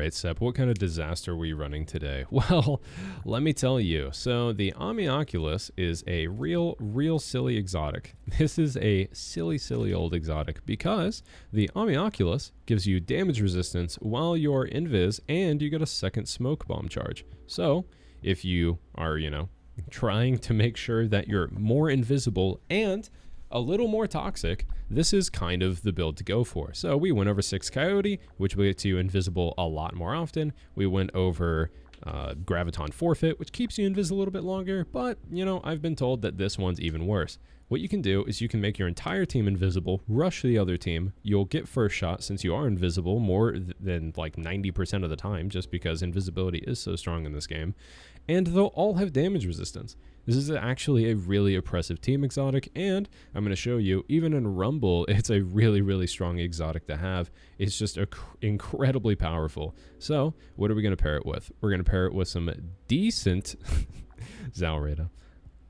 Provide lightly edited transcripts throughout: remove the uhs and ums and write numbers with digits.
right, Sep, what kind of disaster are we running today? Well, let me tell you. So the Omnioculus is a real silly exotic. This is a silly old exotic because the Omnioculus gives you damage resistance while you're invis and you get a second smoke bomb charge. So if you are, trying to make sure that you're more invisible and a little more toxic, this is kind of the build to go for. So we went over 6 Coyote, which will get you invisible a lot more often. We went over Graviton Forfeit, which keeps you invisible a little bit longer, but, I've been told that this one's even worse. What you can do is you can make your entire team invisible, rush the other team, you'll get first shot since you are invisible more than like 90% of the time, just because invisibility is so strong in this game, and they'll all have damage resistance. This is actually a really oppressive team exotic, and I'm going to show you, even in Rumble, it's a really strong exotic to have. It's just incredibly powerful. So, what are we going to pair it with? We're going to pair it with some decent Zalreda.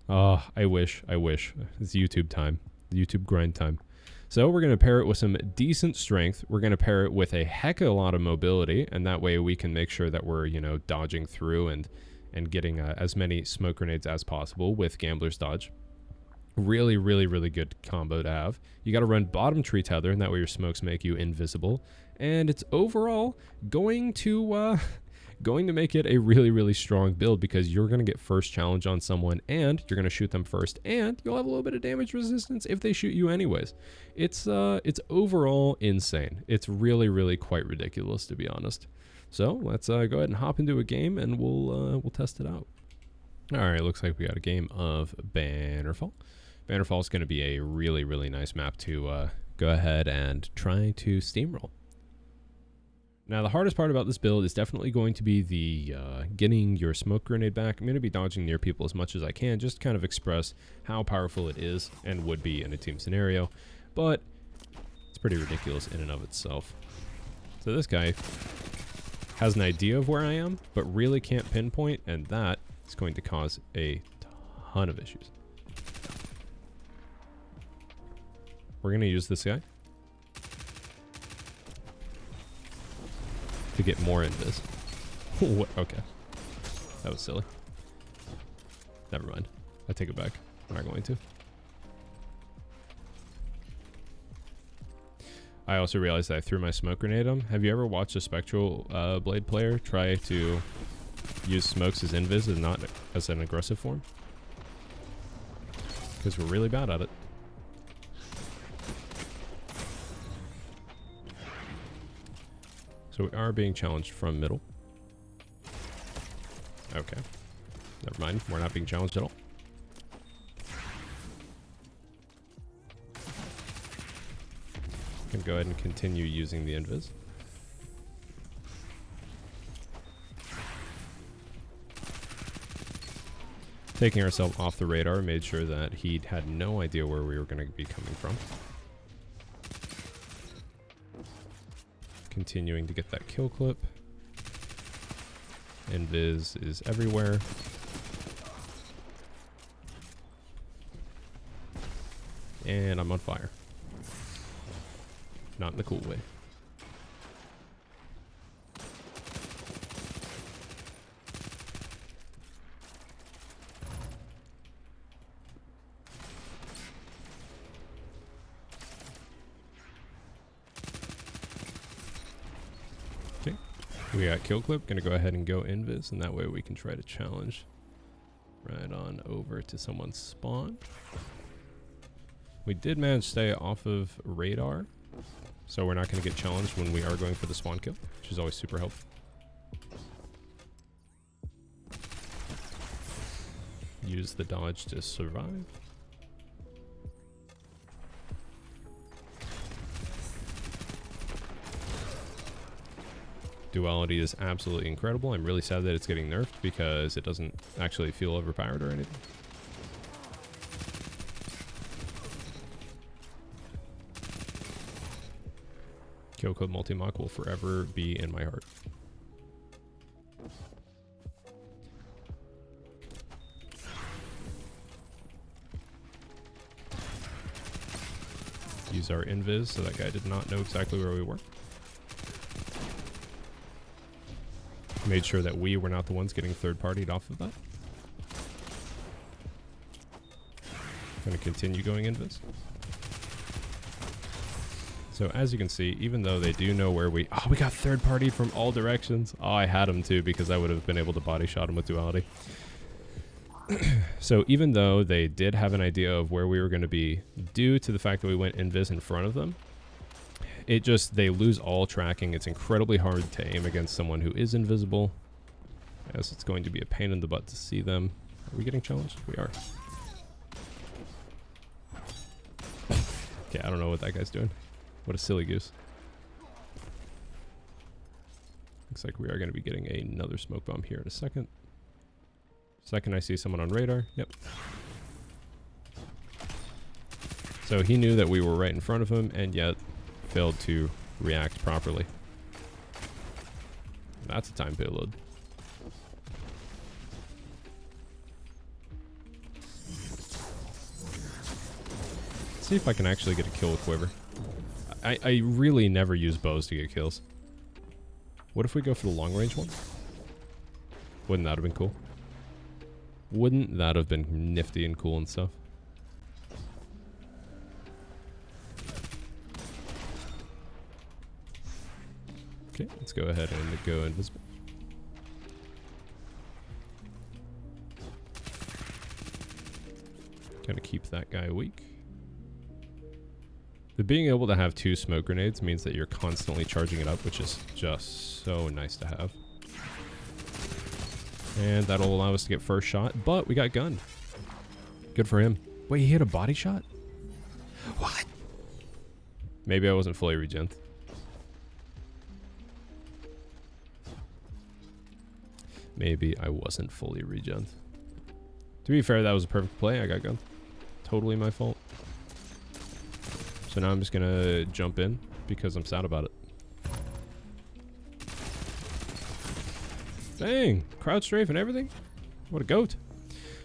Oh, I wish. It's YouTube time. YouTube grind time. So we're going to pair it with some decent strength. We're going to pair it with a heck of a lot of mobility, and that way we can make sure that we're, dodging through and getting as many smoke grenades as possible with Gambler's Dodge. Really good combo to have. You got to run bottom tree tether, and that way your smokes make you invisible. And it's overall going to make it a really strong build because you're going to get first challenge on someone, and you're going to shoot them first, and you'll have a little bit of damage resistance if they shoot you anyways. It's overall insane. It's really quite ridiculous, to be honest. So let's go ahead and hop into a game, and we'll test it out. All right, looks like we got a game of Bannerfall. Bannerfall is going to be a really nice map to go ahead and try to steamroll. Now, the hardest part about this build is definitely going to be the getting your smoke grenade back. I'm going to be dodging near people as much as I can, just to kind of express how powerful it is and would be in a team scenario. But it's pretty ridiculous in and of itself. So this guy has an idea of where I am, but really can't pinpoint, and that is going to cause a ton of issues. We're going to use this guy to get more into this. What? Okay. That was silly. Never mind. I take it back. I'm not going to. I also realized that I threw my smoke grenade at him. Have you ever watched a Spectral Blade player try to use smokes as invis and not as an aggressive form? Because we're really bad at it. So we are being challenged from middle. Okay. Never mind. We're not being challenged at all. Can go ahead and continue using the invis. Taking ourselves off the radar made sure that he had no idea where we were going to be coming from. Continuing to get that kill clip. Invis is everywhere. And I'm on fire. Not in the cool way. Okay. We got kill clip. Gonna go ahead and go invis, and that way we can try to challenge right on over to someone's spawn. We did manage to stay off of radar, so we're not going to get challenged when we are going for the spawn kill, which is always super helpful. Use the dodge to survive. Duality is absolutely incredible. I'm really sad that it's getting nerfed because it doesn't actually feel overpowered or anything. Kill code multi-mock will forever be in my heart. Use our invis so that guy did not know exactly where we were. Made sure that we were not the ones getting third-partied off of that. Going to continue going invis. So as you can see, even though they do know where we... Oh, we got third-partied from all directions. Oh, I had him too because I would have been able to body shot him with duality. So even though they did have an idea of where we were going to be due to the fact that we went invis in front of them, it just... They lose all tracking. It's incredibly hard to aim against someone who is invisible, as it's going to be a pain in the butt to see them. Are we getting challenged? We are. Okay, I don't know what that guy's doing. What a silly goose. Looks like we are going to be getting another smoke bomb here in a second. Second I see someone on radar. Yep. So he knew that we were right in front of him and yet failed to react properly. That's a time payload. Let's see if I can actually get a kill with Quiver. I really never use bows to get kills. What if we go for the long range one? Wouldn't that have been cool? Wouldn't that have been nifty and cool and stuff? Okay, let's go ahead and go invisible. Gonna keep that guy weak. The being able to have 2 smoke grenades means that you're constantly charging it up, which is just so nice to have. And that'll allow us to get first shot, but we got gunned. Good for him. Wait, he hit a body shot? What? Maybe I wasn't fully regen. Maybe I wasn't fully regen. To be fair, that was a perfect play. I got gunned. Totally my fault. So now I'm just gonna jump in because I'm sad about it. Dang, crowd strafe and everything. What a goat.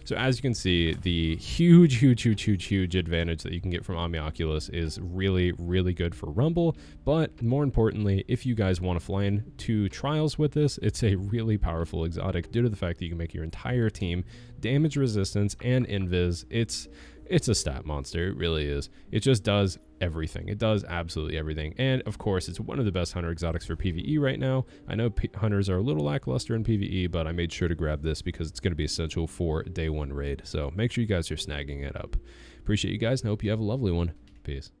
So as you can see, the huge advantage that you can get from Omnioculus is really, really good for Rumble. But more importantly, if you guys want to fly into trials with this, it's a really powerful exotic due to the fact that you can make your entire team damage resistance and invis. It's a stat monster. It really is. It just does everything. It does absolutely everything. And of course, it's one of the best hunter exotics for PvE right now. I know hunters are a little lackluster in PvE, but I made sure to grab this because it's going to be essential for day 1 raid. So make sure you guys are snagging it up. Appreciate you guys and hope you have a lovely one. Peace.